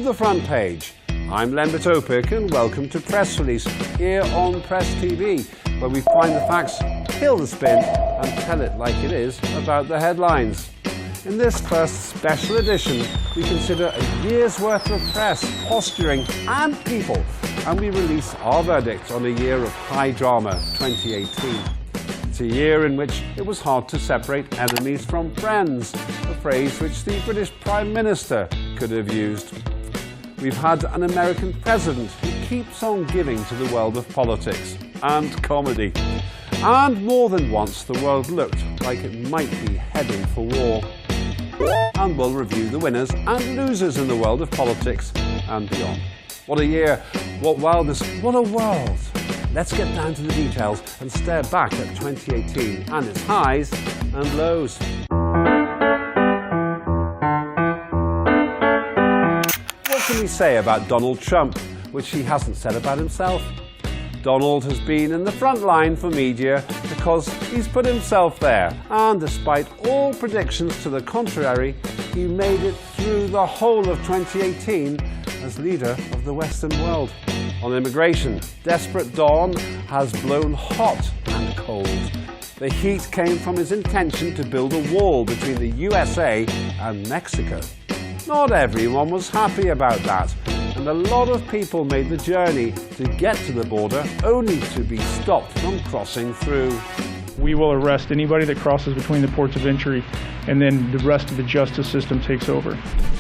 the front page. I'm Lembit and welcome to Press Release here on Press TV, where we find the facts, kill the spin and tell it like it is about the headlines. In this first special edition, we consider a year's worth of press, posturing and people, and we release our verdict on a year of high drama, 2018. It's a year in which it was hard to separate enemies from friends, a phrase which the British Prime Minister could have used. We've had an American president who keeps on giving to the world of politics and comedy. And more than once the world looked like it might be heading for war. And we'll review the winners and losers in the world of politics and beyond. What a year, what wildness, what a world! Let's get down to the details and stare back at 2018 and its highs and lows. What can we say about Donald Trump, which he hasn't said about himself? Donald has been in the front line for media because he's put himself there, and despite all predictions to the contrary, he made it through the whole of 2018 as leader of the Western world. On immigration, desperate Don has blown hot and cold. The heat came from his intention to build a wall between the USA and Mexico. Not everyone was happy about that, and a lot of people made the journey to get to the border only to be stopped from crossing through. We will arrest anybody that crosses between the ports of entry, and then the rest of the justice system takes over.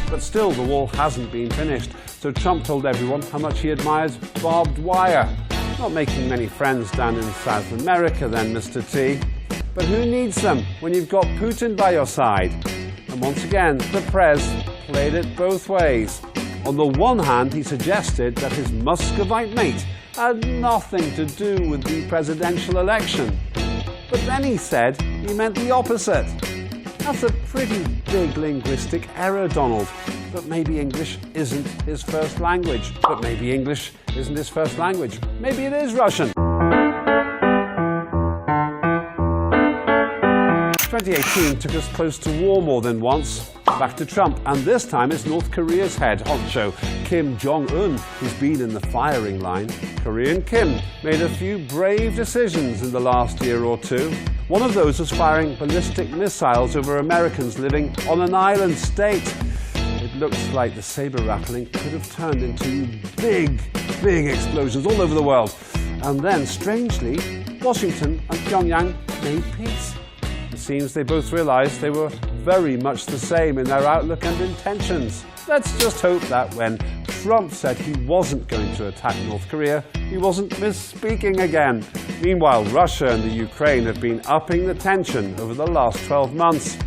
But still, the wall hasn't been finished, so Trump told everyone how much he admires barbed wire. Not making many friends down in South America then, Mr. T. But who needs them when you've got Putin by your side? And once again, the press played it both ways. On the one hand, he suggested that his Muscovite mate had nothing to do with the presidential election. But then he said he meant the opposite. That's a pretty big linguistic error, Donald. But maybe English isn't his first language. Maybe it is Russian. 2018 took us close to war more than once. Back to Trump, and this time it's North Korea's head honcho, Kim Jong-un, who's been in the firing line. Korean Kim made a few brave decisions in the last year or two. One of those was firing ballistic missiles over Americans living on an island state. It looks like the saber rattling could have turned into big explosions all over the world. And then, strangely, Washington and Pyongyang made peace. It seems they both realized they were very much the same in their outlook and intentions. Let's just hope that when Trump said he wasn't going to attack North Korea, he wasn't misspeaking again. Meanwhile, Russia and the Ukraine have been upping the tension over the last 12 months.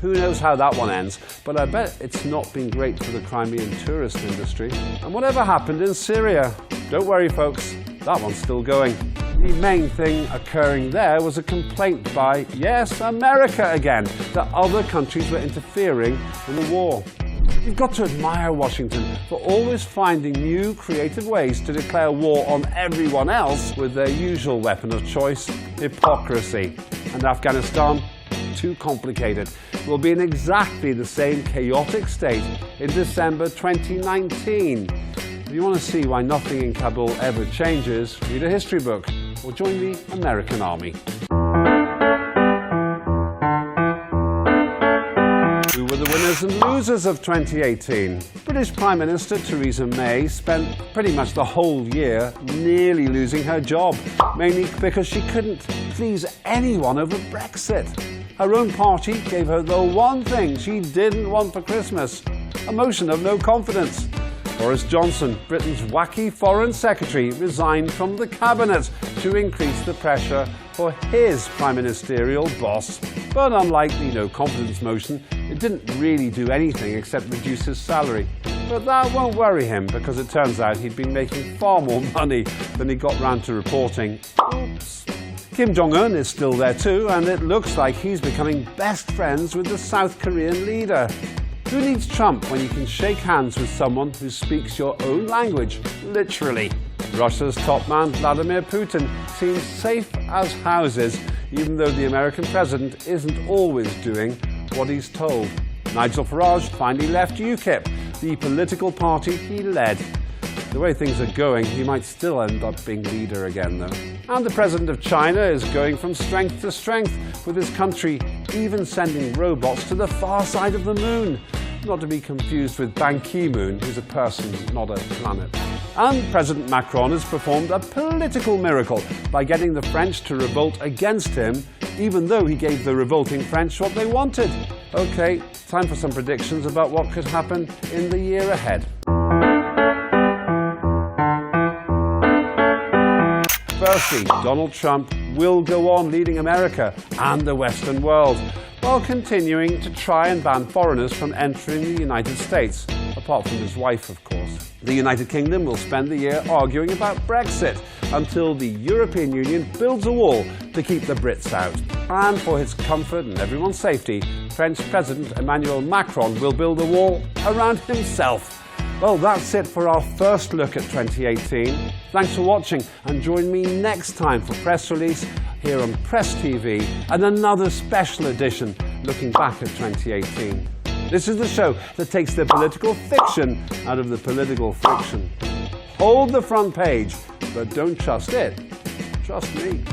Who knows how that one ends, but I bet it's not been great for the Crimean tourist industry. And whatever happened in Syria? Don't worry, folks, that one's still going. The main thing occurring there was a complaint by, yes, America again, that other countries were interfering in the war. You've got to admire Washington for always finding new creative ways to declare war on everyone else with their usual weapon of choice, hypocrisy. And Afghanistan? Too complicated. Will be in exactly the same chaotic state in December 2019. If you want to see why nothing in Kabul ever changes, read a history book or join the American Army. Who were the winners and losers of 2018? British Prime Minister Theresa May spent pretty much the whole year nearly losing her job, mainly because she couldn't please anyone over Brexit. Her own party gave her the one thing she didn't want for Christmas, a motion of no confidence. Boris Johnson, Britain's wacky foreign secretary, resigned from the cabinet to increase the pressure for his prime ministerial boss. But unlike the no confidence motion, it didn't really do anything except reduce his salary. But that won't worry him because it turns out he'd been making far more money than he got round to reporting. Oops. Kim Jong-un is still there too, and it looks like he's becoming best friends with the South Korean leader. Who needs Trump when you can shake hands with someone who speaks your own language, literally? Russia's top man, Vladimir Putin, seems safe as houses, even though the American president isn't always doing what he's told. Nigel Farage finally left UKIP, the political party he led. The way things are going, he might still end up being leader again, though. And the president of China is going from strength to strength, with his country even sending robots to the far side of the moon. Not to be confused with Ban Ki-moon, who's a person, not a planet. And President Macron has performed a political miracle by getting the French to revolt against him, even though he gave the revolting French what they wanted. Okay, time for some predictions about what could happen in the year ahead. Firstly, Donald Trump will go on leading America and the Western world, while continuing to try and ban foreigners from entering the United States, apart from his wife, of course. The United Kingdom will spend the year arguing about Brexit until the European Union builds a wall to keep the Brits out. And for his comfort and everyone's safety, French President Emmanuel Macron will build a wall around himself. Well, that's it for our first look at 2018. Thanks for watching, and join me next time for Press Release here on Press TV and another special edition looking back at 2018. This is the show that takes the political fiction out of the political friction. Hold the front page, but don't trust it. Trust me.